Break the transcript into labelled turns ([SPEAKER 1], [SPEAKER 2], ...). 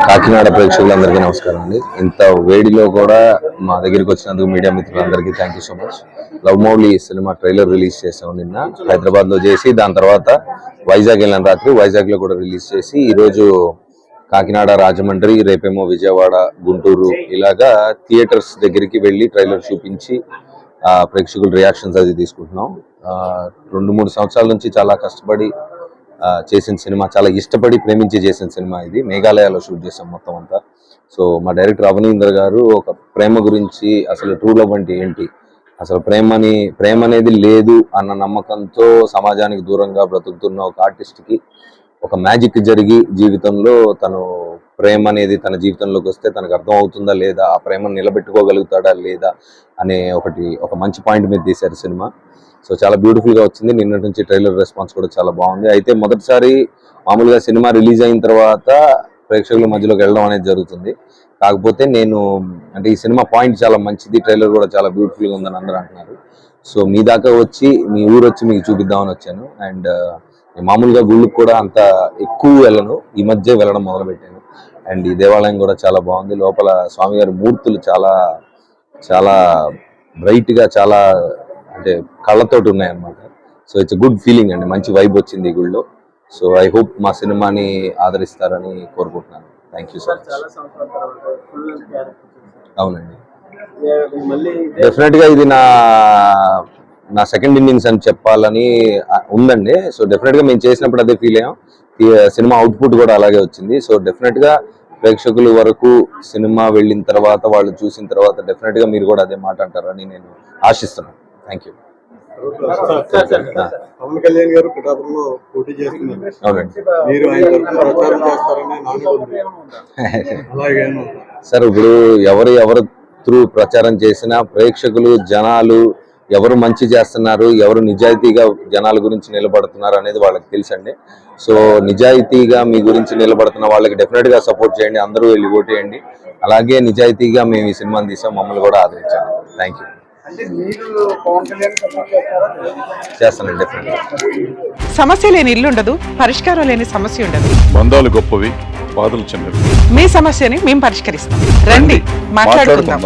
[SPEAKER 1] కాకినాడ ప్రేక్షకులందరికీ నమస్కారం అండి. ఇంత వేడిలో కూడా మా దగ్గరికి వచ్చినందుకు మీడియా మిత్రులందరికీ thank you so much. Love Mouli cinema trailer release చేసాం నిన్న హైదరాబాద్ లో చేసి, దాని తర్వాత వైజాగ్ వెళ్ళిన రాత్రి వైజాగ్ లో కూడా రిలీజ్ చేసి, ఈరోజు కాకినాడ, రాజమండ్రి, రేపేమో విజయవాడ, గుంటూరు ఇలాగా థియేటర్స్ దగ్గరికి వెళ్ళి ట్రైలర్ చూపించి ప్రేక్షకుల రియాక్షన్స్ అది తీసుకుంటున్నాం. 2-3 సంవత్సరాల నుంచి చాలా కష్టపడి చేసిన సినిమా, చాలా ఇష్టపడి ప్రేమించి చేసిన సినిమా ఇది. మేఘాలయాలో షూట్ చేసాం మొత్తం అంతా. సో మా డైరెక్టర్ అవనీందర్ గారు ఒక ప్రేమ గురించి, అసలు ట్రూ లవ్ అంటే ఏంటి, అసలు ప్రేమ అనేది లేదు అన్న నమ్మకంతో సమాజానికి దూరంగా బ్రతుకుతున్న ఒక ఆర్టిస్ట్కి ఒక మ్యాజిక్ జరిగి జీవితంలో తను ప్రేమ అనేది తన జీవితంలోకి వస్తే తనకు అర్థం అవుతుందా లేదా, ఆ ప్రేమను నిలబెట్టుకోగలుగుతాడా లేదా అనే ఒక మంచి పాయింట్ మీద తీశారు సినిమా. సో చాలా బ్యూటిఫుల్గా వచ్చింది. నిన్నటి నుంచి ట్రైలర్ రెస్పాన్స్ కూడా చాలా బాగుంది. అయితే మొదటిసారి మామూలుగా సినిమా రిలీజ్ అయిన తర్వాత ప్రేక్షకుల మధ్యలోకి వెళ్ళడం అనేది జరుగుతుంది. కాకపోతే ఈ సినిమా పాయింట్ చాలా మంచిది, ట్రైలర్ కూడా చాలా బ్యూటిఫుల్గా ఉందని అందరూ అంటున్నారు. సో మీ దాకా వచ్చి, మీ ఊరు వచ్చి మీకు చూపిద్దామని వచ్చాను. అండ్ మామూలుగా గుళ్ళకి కూడా అంత ఎక్కువ వెళ్ళను, ఈ మధ్య వెళ్ళడం మొదలుపెట్టాను. అండ్ ఈ దేవాలయం కూడా చాలా బాగుంది. లోపల స్వామివారి మూర్తులు చాలా చాలా బ్రైట్గా, చాలా అంటే కళ్ళతోటి ఉన్నాయన్నమాట. సో ఇట్స్ గుడ్ ఫీలింగ్ అండి, మంచి వైబ్ వచ్చింది ఈ గుళ్ళో. సో ఐ హోప్ మా సినిమాని ఆదరిస్తారని కోరుకుంటున్నాను. Thank you so much. అవునండి, డెఫినెట్గా ఇది నా సెకండ్ ఇన్నింగ్స్ అని చెప్పాలని ఉందండి. సో డెఫినెట్గా మేము చేసినప్పుడు అదే ఫీల్ అయ్యాం. సినిమా అవుట్పుట్ కూడా అలాగే వచ్చింది. సో డెఫినెట్గా ప్రేక్షకుల వరకు సినిమా వెళ్ళిన తర్వాత, వాళ్ళు చూసిన తర్వాత డెఫినెట్గా మీరు కూడా అదే మాట అంటారని నేను ఆశిస్తున్నాను. Thank you.
[SPEAKER 2] పవన్ కళ్యాణ్ గారు పిఠాపురంలో పోటీ చేస్తున్నారు.
[SPEAKER 1] అవునండి సార్, ఇప్పుడు ఎవరు త్రూ ప్రచారం చేసినా ప్రేక్షకులు, జనాలు ఎవరు మంచి చేస్తున్నారు, ఎవరు నిజాయితీగా జనాల గురించి నిలబడుతున్నారు అనేది వాళ్ళకి తెలుసండి. సో నిజాయితీగా మీ గురించి నిలబడుతున్న వాళ్ళకి డెఫినెట్ గా సపోర్ట్ చేయండి, అందరూ వెళ్ళి ఓటేయండి. అలాగే నిజాయితీగా మేము ఈ సినిమాని తీసాం, మమ్మల్ని కూడా ఆదరించండి. Thank you. చేస్తానండి డెఫినెట్.
[SPEAKER 3] సమస్య లేని ఇల్లు ఉండదు, పరిష్కారం లేని సమస్య ఉండదు.
[SPEAKER 4] బంధాలు గొప్పవి, బాధలు చిన్నవి.
[SPEAKER 3] మీ సమస్యని మేము పరిష్కరిస్తాం. రండి, మాట్లాడుకుందాం.